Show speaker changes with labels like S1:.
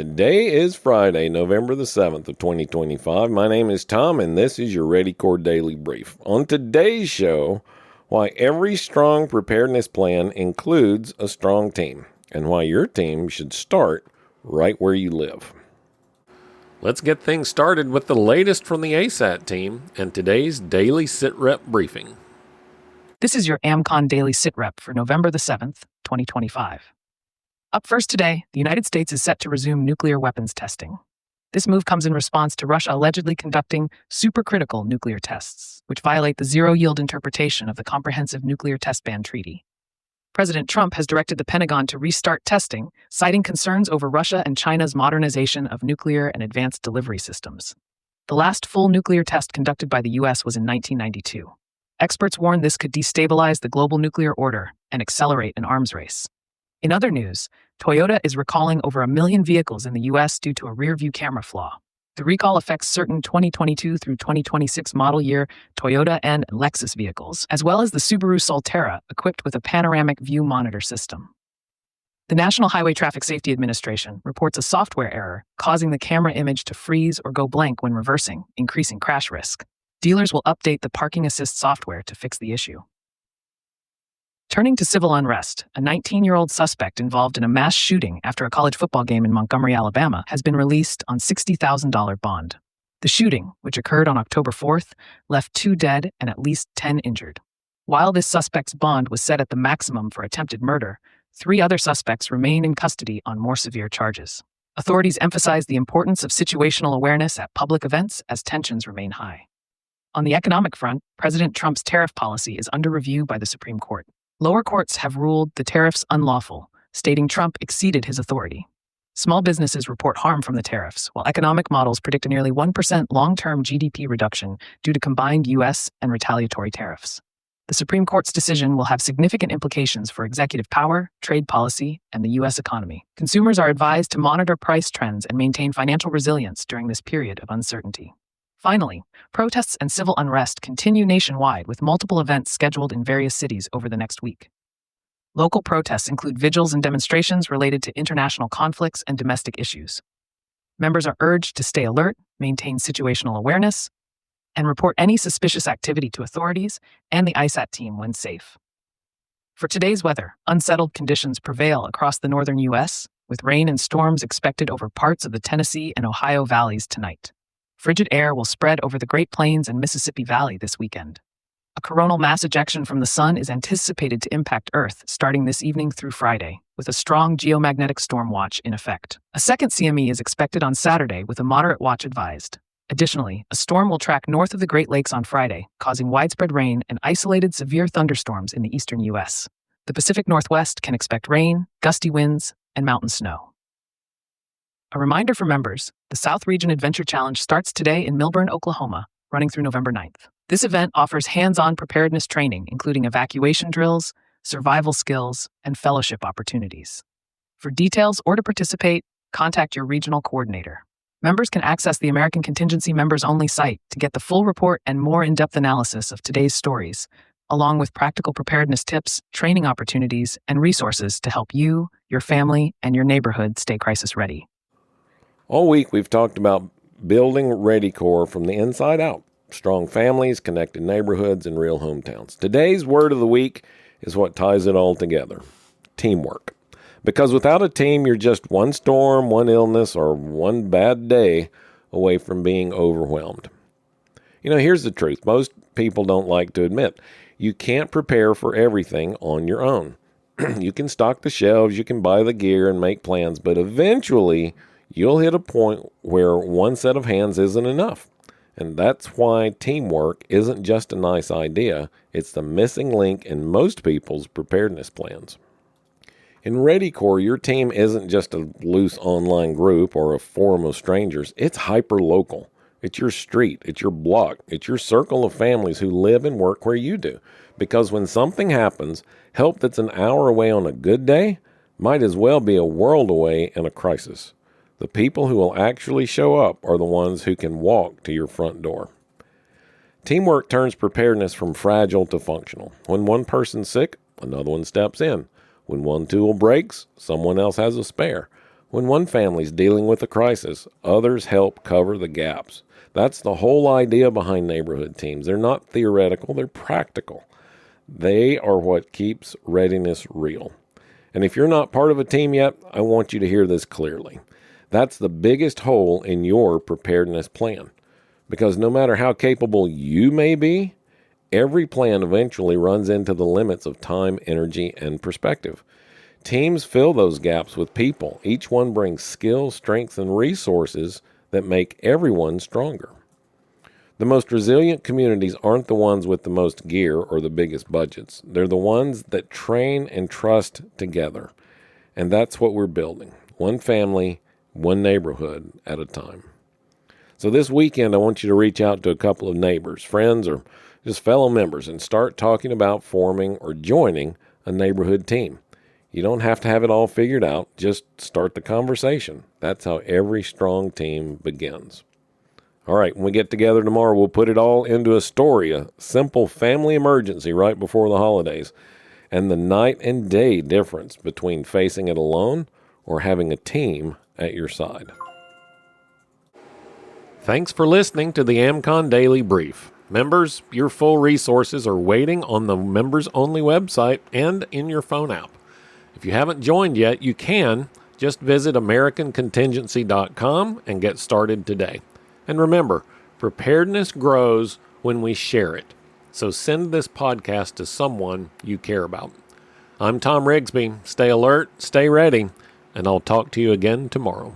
S1: Today is Friday, November the 7th of 2025. My name is Thom, and this is your AmCon Daily Brief. On today's show, why every strong preparedness plan includes a strong team, and why your team should start right where you live. Let's get things started with the latest from the ASAT team and today's Daily Sit-Rep Briefing.
S2: This is your AmCon Daily Sit-Rep for November the 7th, 2025. Up first today, the United States is set to resume nuclear weapons testing. This move comes in response to Russia allegedly conducting supercritical nuclear tests, which violate the zero-yield interpretation of the Comprehensive Nuclear Test Ban Treaty. President Trump has directed the Pentagon to restart testing, citing concerns over Russia and China's modernization of nuclear and advanced delivery systems. The last full nuclear test conducted by the U.S. was in 1992. Experts warn this could destabilize the global nuclear order and accelerate an arms race. In other news, Toyota is recalling over 1 million vehicles in the U.S. due to a rear-view camera flaw. The recall affects certain 2022 through 2026 model year Toyota and Lexus vehicles, as well as the Subaru Solterra equipped with a panoramic view monitor system. The National Highway Traffic Safety Administration reports a software error causing the camera image to freeze or go blank when reversing, increasing crash risk. Dealers will update the parking assist software to fix the issue. Turning to civil unrest, a 19-year-old suspect involved in a mass shooting after a college football game in Montgomery, Alabama, has been released on $60,000 bond. The shooting, which occurred on October 4th, left 2 dead and at least 10 injured. While this suspect's bond was set at the maximum for attempted murder, 3 other suspects remain in custody on more severe charges. Authorities emphasize the importance of situational awareness at public events as tensions remain high. On the economic front, President Trump's tariff policy is under review by the Supreme Court. Lower courts have ruled the tariffs unlawful, stating Trump exceeded his authority. Small businesses report harm from the tariffs, while economic models predict a nearly 1% long-term GDP reduction due to combined U.S. and retaliatory tariffs. The Supreme Court's decision will have significant implications for executive power, trade policy, and the U.S. economy. Consumers are advised to monitor price trends and maintain financial resilience during this period of uncertainty. Finally, protests and civil unrest continue nationwide with multiple events scheduled in various cities over the next week. Local protests include vigils and demonstrations related to international conflicts and domestic issues. Members are urged to stay alert, maintain situational awareness, and report any suspicious activity to authorities and the ISAT team when safe. For today's weather, unsettled conditions prevail across the northern U.S., with rain and storms expected over parts of the Tennessee and Ohio valleys tonight. Frigid air will spread over the Great Plains and Mississippi Valley this weekend. A coronal mass ejection from the sun is anticipated to impact Earth starting this evening through Friday, with a strong geomagnetic storm watch in effect. A second CME is expected on Saturday with a moderate watch advised. Additionally, a storm will track north of the Great Lakes on Friday, causing widespread rain and isolated severe thunderstorms in the eastern U.S. The Pacific Northwest can expect rain, gusty winds, and mountain snow. A reminder for members, the South Region Adventure Challenge starts today in Milburn, Oklahoma, running through November 9th. This event offers hands-on preparedness training, including evacuation drills, survival skills, and fellowship opportunities. For details or to participate, contact your regional coordinator. Members can access the American Contingency Members-Only site to get the full report and more in-depth analysis of today's stories, along with practical preparedness tips, training opportunities, and resources to help you, your family, and your neighborhood stay crisis-ready.
S1: All week, we've talked about building ReadyCorps from the inside out. Strong families, connected neighborhoods, and real hometowns. Today's word of the week is what ties it all together. Teamwork. Because without a team, you're just one storm, one illness, or one bad day away from being overwhelmed. Here's the truth. Most people don't like to admit. You can't prepare for everything on your own. You can stock the shelves, you can buy the gear and make plans, but eventually you'll hit a point where one set of hands isn't enough. And that's why teamwork isn't just a nice idea, it's the missing link in most people's preparedness plans. In ReadyCorps, your team isn't just a loose online group or a forum of strangers, it's hyper-local. It's your street, it's your block, it's your circle of families who live and work where you do. Because when something happens, help that's an hour away on a good day might as well be a world away in a crisis. The people who will actually show up are the ones who can walk to your front door. Teamwork turns preparedness from fragile to functional. When one person's sick, another one steps in. When one tool breaks, someone else has a spare. When one family's dealing with a crisis, others help cover the gaps. That's the whole idea behind neighborhood teams. They're not theoretical, they're practical. They are what keeps readiness real. And if you're not part of a team yet, I want you to hear this clearly. That's the biggest hole in your preparedness plan. Because no matter how capable you may be, every plan eventually runs into the limits of time, energy, and perspective. Teams fill those gaps with people. Each one brings skills, strengths, and resources that make everyone stronger. The most resilient communities aren't the ones with the most gear or the biggest budgets. They're the ones that train and trust together. And that's what we're building. One family, one neighborhood at a time. So this weekend, I want you to reach out to a couple of neighbors, friends, or just fellow members and start talking about forming or joining a neighborhood team. You don't have to have it all figured out. Just start the conversation. That's how every strong team begins. All right, when we get together tomorrow, we'll put it all into a story, a simple family emergency right before the holidays, and the night and day difference between facing it alone or having a team at your side. Thanks for listening to the AmCon Daily Brief. Members, your full resources are waiting on the members-only website and in your phone app. If you haven't joined yet, you can. Just visit AmericanContingency.com and get started today. And remember, preparedness grows when we share it. So send this podcast to someone you care about. I'm Thom Rigsby. Stay alert, stay ready, and I'll talk to you again tomorrow.